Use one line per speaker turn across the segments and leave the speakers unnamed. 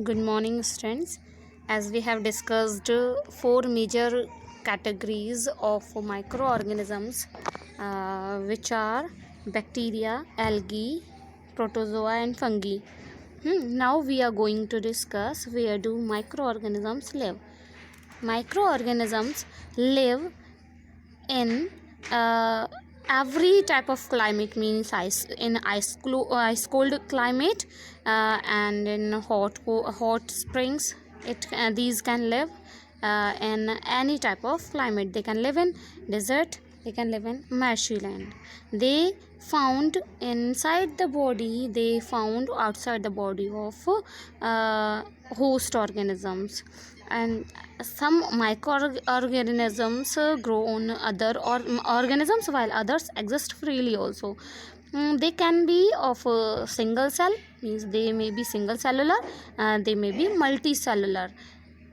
Good morning, students. As we have discussed four major categories of microorganisms, which are bacteria, algae, protozoa, and fungi. Now we are going to discuss where do microorganisms live. Microorganisms live in every type of climate, means ice cold climate, and in hot springs. These can live in any type of climate. They can live in desert, they can live in marshy land. They found inside the body, they found outside the body of host organisms. And some microorganisms grow on other organisms, while others exist freely also. They can be of a single cell, means they may be single cellular, they may be multicellular.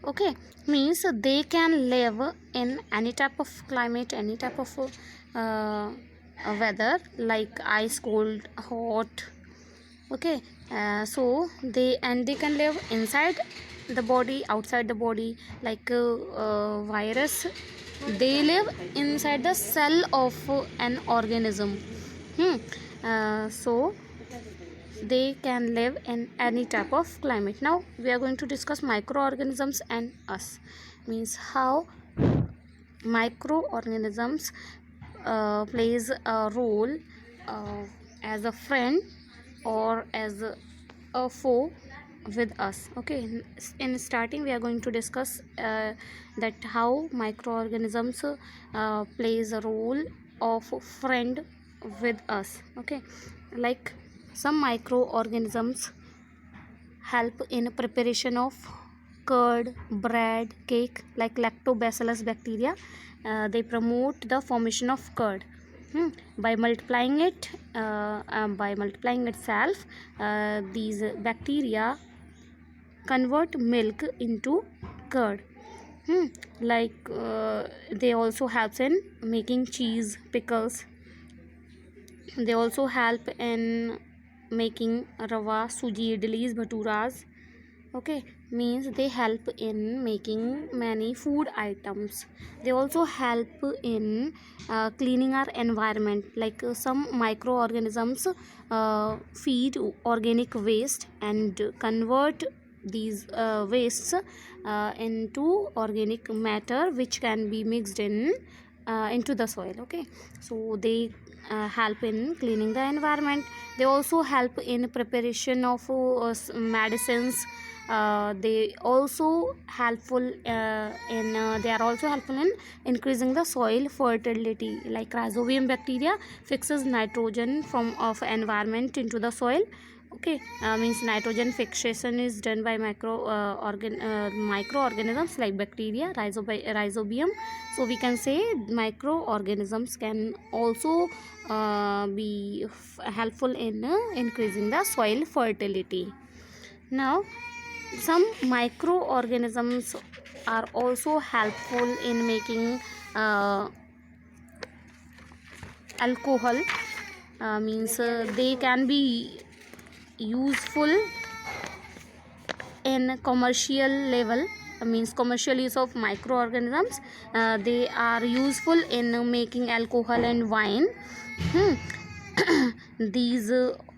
Okay, means they can live in any type of climate, any type of weather, like ice cold, hot. Okay, so they can live inside the body, outside the body, like virus. They live inside the cell of an organism. So they can live in any type of climate. Now we are going to discuss microorganisms and us, means how microorganisms plays a role as a friend or as a foe with us. Okay, in starting we are going to discuss that how microorganisms plays a role of friend with us. Okay, like some microorganisms help in preparation of curd, bread, cake, like lactobacillus bacteria. They promote the formation of curd. By multiplying itself, these bacteria convert milk into curd. Like they also helps in making cheese, pickles. They also help in making rava, suji, idlis, bhaturas. Okay, means they help in making many food items. They also help in cleaning our environment, like some microorganisms feed organic waste and convert these wastes into organic matter, which can be mixed into the soil. Okay, so they help in cleaning the environment. They also help in preparation of medicines. They also helpful in they are also helpful in increasing the soil fertility, like rhizobium bacteria fixes nitrogen from of environment into the soil. Okay, means nitrogen fixation is done by microorganisms like bacteria, rhizobium. So we can say microorganisms can also be helpful in increasing the soil fertility. Now some microorganisms are also helpful in making alcohol. Means they can be useful in commercial level. Means commercial use of microorganisms. They are useful in making alcohol and wine. These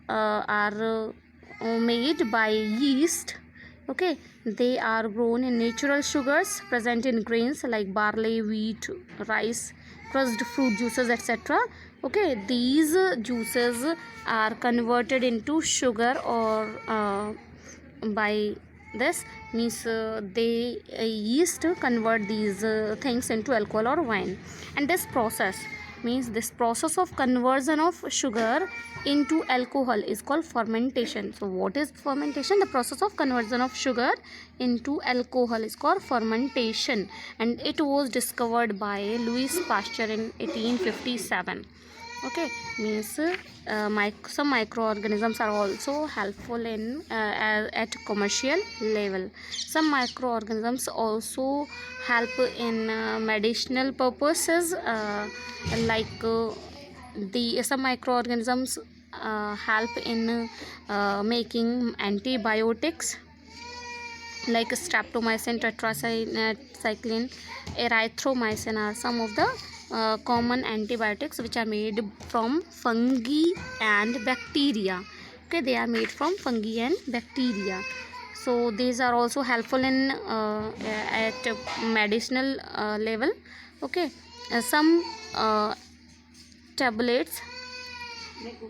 are made by yeast. Okay, they are grown in natural sugars present in grains like barley, wheat, rice, crushed fruit juices, etc. Okay, these juices are converted into sugar, or by this, means they yeast convert these things into alcohol or wine. And this process, means this process of conversion of sugar into alcohol is called fermentation. So what is fermentation? The process of conversion of sugar into alcohol is called fermentation, and it was discovered by Louis Pasteur in 1857. Okay, means some microorganisms are also helpful in at commercial level. Some microorganisms also help in medicinal purposes, like the some microorganisms help in making antibiotics. like streptomycin, tetracycline, erythromycin are some of the common antibiotics which are made from fungi and bacteria. Okay, they are made from fungi and bacteria. So these are also helpful in at medicinal level. Okay, some tablets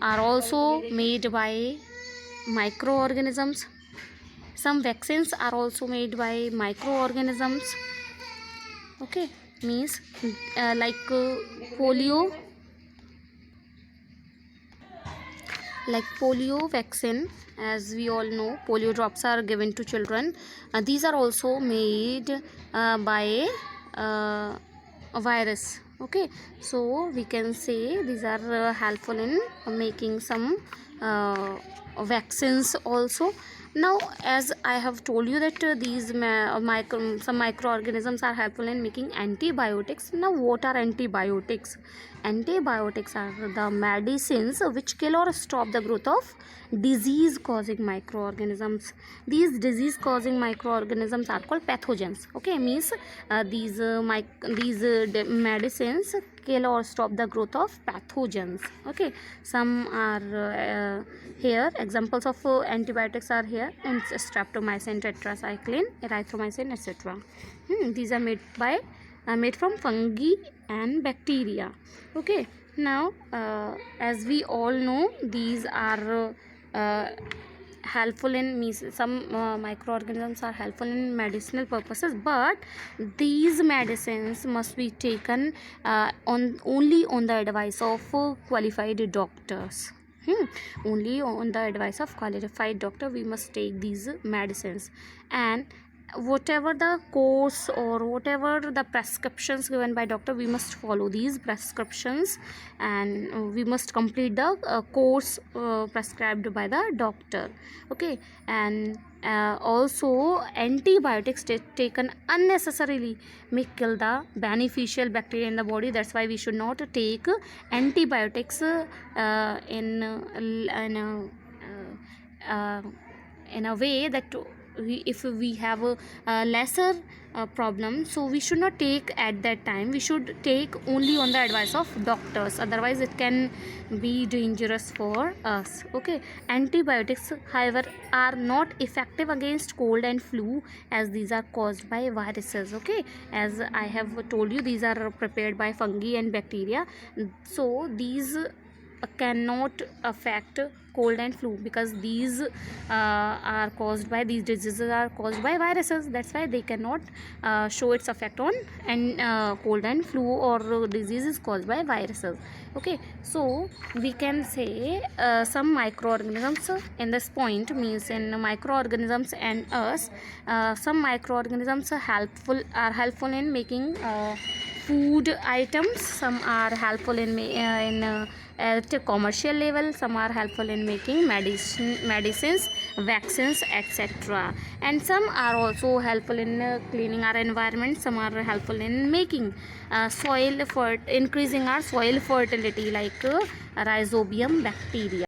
are also made by microorganisms. Some vaccines are also made by microorganisms. Okay, means polio, like polio vaccine. As we all know, polio drops are given to children. These are also made by a virus. Okay, so we can say these are helpful in making some vaccines also. Now, as I have told you that these some microorganisms are helpful in making antibiotics. Now, what are antibiotics? Antibiotics are the medicines which kill or stop the growth of disease causing microorganisms. These disease causing microorganisms are called pathogens. Okay, means these medicines kill or stop the growth of pathogens. Okay, some are here examples of antibiotics are here, and streptomycin, tetracycline, erythromycin, etc. These are made from fungi and bacteria. Okay, now as we all know, these are helpful in some microorganisms are helpful in medicinal purposes, but these medicines must be taken only on the advice of qualified doctors. Only on the advice of qualified doctor we must take these medicines, and whatever the course or whatever the prescriptions given by doctor, we must follow these prescriptions, and we must complete the course prescribed by the doctor. Okay, and also antibiotics taken unnecessarily may kill the beneficial bacteria in the body. That's why we should not take antibiotics in a way that if we have a lesser problem, so we should not take at that time. We should take only on the advice of doctors, otherwise it can be dangerous for us. Okay, antibiotics however are not effective against cold and flu, as these are caused by viruses. Okay, as I have told you, these are prepared by fungi and bacteria, so these cannot affect cold and flu, because these diseases are caused by viruses. That's why they cannot show its effect on cold and flu or diseases caused by viruses. Okay, so we can say some microorganisms in this point, means in microorganisms and us, some microorganisms are helpful in making food items. Some are helpful at a commercial level. Some are helpful in making medicines, vaccines, etc. And some are also helpful in cleaning our environment. Some are helpful in making increasing our soil fertility, like rhizobium bacteria.